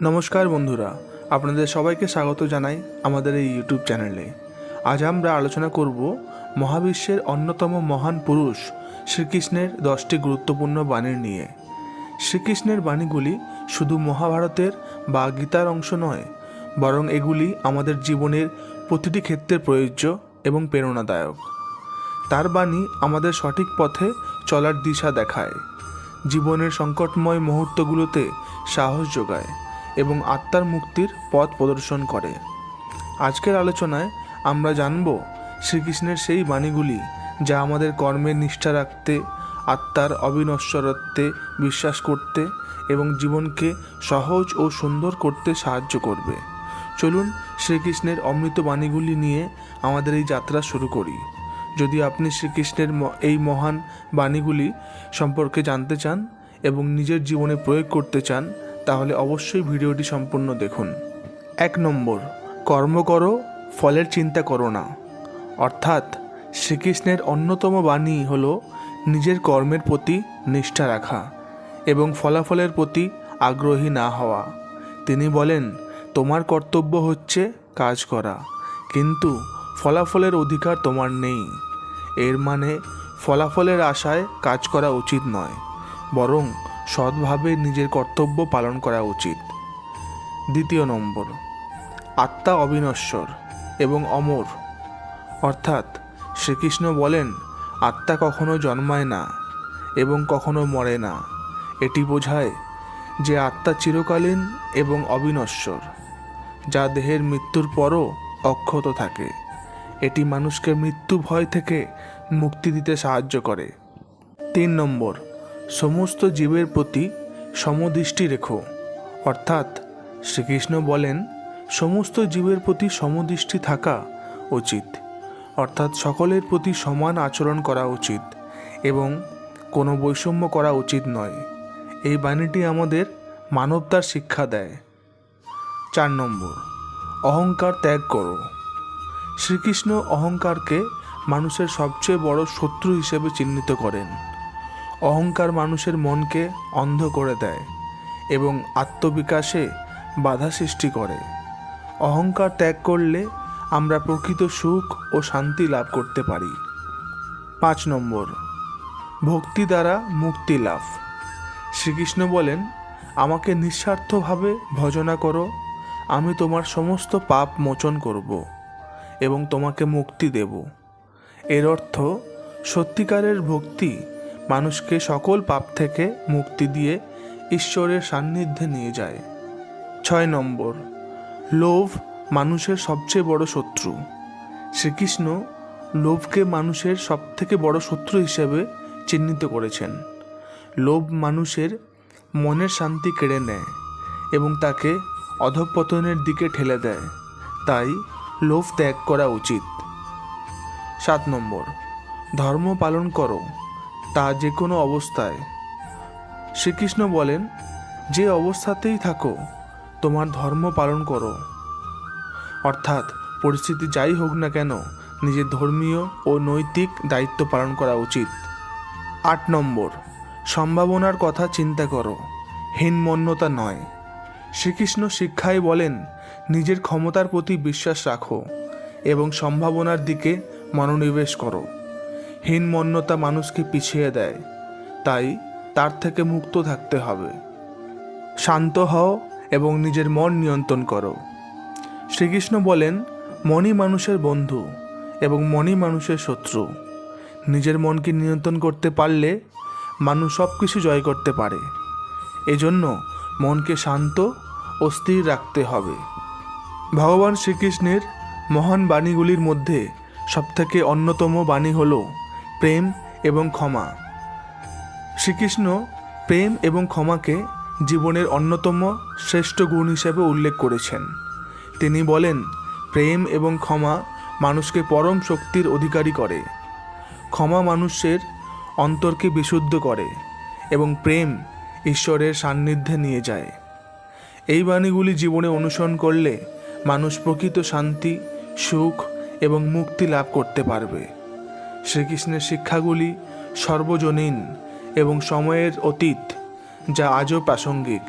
নমস্কার বন্ধুরা, আপনাদের সবাইকে স্বাগত জানাই আমাদের এই ইউটিউব চ্যানেলে। আজ আমরা আলোচনা করব মহাবিশ্বের অন্যতম মহান পুরুষ শ্রীকৃষ্ণের 10টি গুরুত্বপূর্ণ বাণী নিয়ে। শ্রীকৃষ্ণের বাণীগুলি শুধু মহাভারতের বা গীতার অংশ নয়, বরং এগুলি আমাদের জীবনের প্রতিটি ক্ষেত্রে প্রযোজ্য এবং প্রেরণাদায়ক। তার বাণী আমাদের সঠিক পথে চলার দিশা দেখায়, জীবনের সংকটময় মুহূর্তগুলোতে সাহস যোগায় এবং আত্মার মুক্তির পথ প্রদর্শন করে। আজকের আলোচনায় আমরা জানব শ্রীকৃষ্ণের সেই বাণীগুলি যা আমাদের কর্মের নিষ্ঠা রাখতে, আত্মার অবিনশ্বরত্বে বিশ্বাস করতে এবং জীবনকে সহজ ও সুন্দর করতে সাহায্য করবে। চলুন শ্রীকৃষ্ণের অমৃত বাণীগুলি নিয়ে আমাদের এই যাত্রা শুরু করি। যদি আপনি শ্রীকৃষ্ণের এই মহান বাণীগুলি সম্পর্কে জানতে চান এবং নিজের জীবনে প্রয়োগ করতে চান, তাহলে অবশ্যই ভিডিওটি সম্পূর্ণ দেখুন। 1 নম্বর, কর্ম করো, ফলের চিন্তা করো না। অর্থাৎ শ্রীকৃষ্ণের অন্যতম বাণী হল নিজের কর্মের প্রতি নিষ্ঠা রাখা এবং ফলাফলের প্রতি আগ্রহী না হওয়া। তিনি বলেন, তোমার কর্তব্য হচ্ছে কাজ করা, কিন্তু ফলাফলের অধিকার তোমার নেই। এর মানে ফলাফলের আশায় কাজ করা উচিত নয়, বরং সৎভাবে নিজের কর্তব্য পালন করা উচিত। 2 নম্বর, আত্মা অবিনশ্বর এবং অমর। অর্থাৎ শ্রীকৃষ্ণ বলেন, আত্মা কখনো জন্মায় না এবং কখনো মরে না। এটি বোঝায় যে আত্মা চিরকালীন এবং অবিনশ্বর, যা দেহের মৃত্যুর পরও অক্ষত থাকে। এটি মানুষকে মৃত্যু ভয় থেকে মুক্তি দিতে সাহায্য করে। 3 নম্বর, সমস্ত জীবের প্রতি সমদৃষ্টি রেখো। অর্থাৎ শ্রীকৃষ্ণ বলেন, সমস্ত জীবের প্রতি সমদৃষ্টি থাকা উচিত। অর্থাৎ সকলের প্রতি সমান আচরণ করা উচিত এবং কোনো বৈষম্য করা উচিত নয়। এই বাণীটি আমাদের মানবতার শিক্ষা দেয়। 4 নম্বর, অহংকার ত্যাগ করো। শ্রীকৃষ্ণ অহংকারকে মানুষের সবচেয়ে বড় শত্রু হিসেবে চিহ্নিত করেন। অহংকার মানুষের মনকে অন্ধ করে দেয় এবং আত্মবিকাশে বাধা সৃষ্টি করে। অহংকার ত্যাগ করলে আমরা প্রকৃত সুখ ও শান্তি লাভ করতে পারি। 5 নম্বর, ভক্তি দ্বারা মুক্তি লাভ। শ্রীকৃষ্ণ বলেন, আমাকে নিঃস্বার্থভাবে ভজনা করো, আমি তোমার সমস্ত পাপ মোচন করব এবং তোমাকে মুক্তি দেব। এর অর্থ, সত্যিকারের ভক্তি মানুষকে সকল পাপ থেকে মুক্তি দিয়ে ঈশ্বরের সান্নিধ্যে নিয়ে যায়। 6 নম্বর, লোভ মানুষের সবচেয়ে বড় শত্রু। শ্রীকৃষ্ণ লোভকে মানুষের সবথেকে বড় শত্রু হিসেবে চিহ্নিত করেছেন। লোভ মানুষের মনের শান্তি কেড়ে নেয় এবং তাকে অধঃপতনের দিকে ঠেলে দেয়। তাই লোভ ত্যাগ করা উচিত। 7 নম্বর, ধর্ম পালন করো, তা যে কোনো অবস্থায়। শ্রীকৃষ্ণ বলেন, যে অবস্থাতেই থাকো তোমার ধর্ম পালন করো। অর্থাৎ পরিস্থিতি যাই হোক না কেন, নিজের ধর্মীয় ও নৈতিক দায়িত্ব পালন করা উচিত। 8 নম্বর, সম্ভাবনার কথা চিন্তা করো, হীনমন্যতা নয়। শ্রীকৃষ্ণ শিক্ষায় বলেন, নিজের ক্ষমতার প্রতি বিশ্বাস রাখো এবং সম্ভাবনার দিকে মনোনিবেশ করো। হীনমন্যতা মানুষকে পিছিয়ে দেয়, তাই তার থেকে মুক্ত থাকতে হবে। শান্ত হও এবং নিজের মন নিয়ন্ত্রণ করো। শ্রীকৃষ্ণ বলেন, মনই মানুষের বন্ধু এবং মনই মানুষের শত্রু। নিজের মনকে নিয়ন্ত্রণ করতে পারলে মানুষ সব কিছু জয় করতে পারে। এজন্য মনকে শান্ত ও স্থির রাখতে হবে। ভগবান শ্রীকৃষ্ণের মহান বাণীগুলির মধ্যে সবথেকে অন্যতম বাণী হল প্রেম এবং ক্ষমা। শ্রীকৃষ্ণ প্রেম এবং ক্ষমাকে জীবনের অন্যতম শ্রেষ্ঠ গুণ হিসেবে উল্লেখ করেছেন। তিনি বলেন, প্রেম এবং ক্ষমা মানুষকে পরম শক্তির অধিকারী করে। ক্ষমা মানুষের অন্তরকে বিশুদ্ধ করে এবং প্রেম ঈশ্বরের সান্নিধ্যে নিয়ে যায়। এই বাণীগুলি জীবনে অনুসরণ করলে মানুষ প্রকৃত শান্তি, সুখ এবং মুক্তি লাভ করতে পারবে। শ্রীকৃষ্ণের শিক্ষাগুলি সর্বজনীন এবং সময়ের অতীত, যা আজও প্রাসঙ্গিক।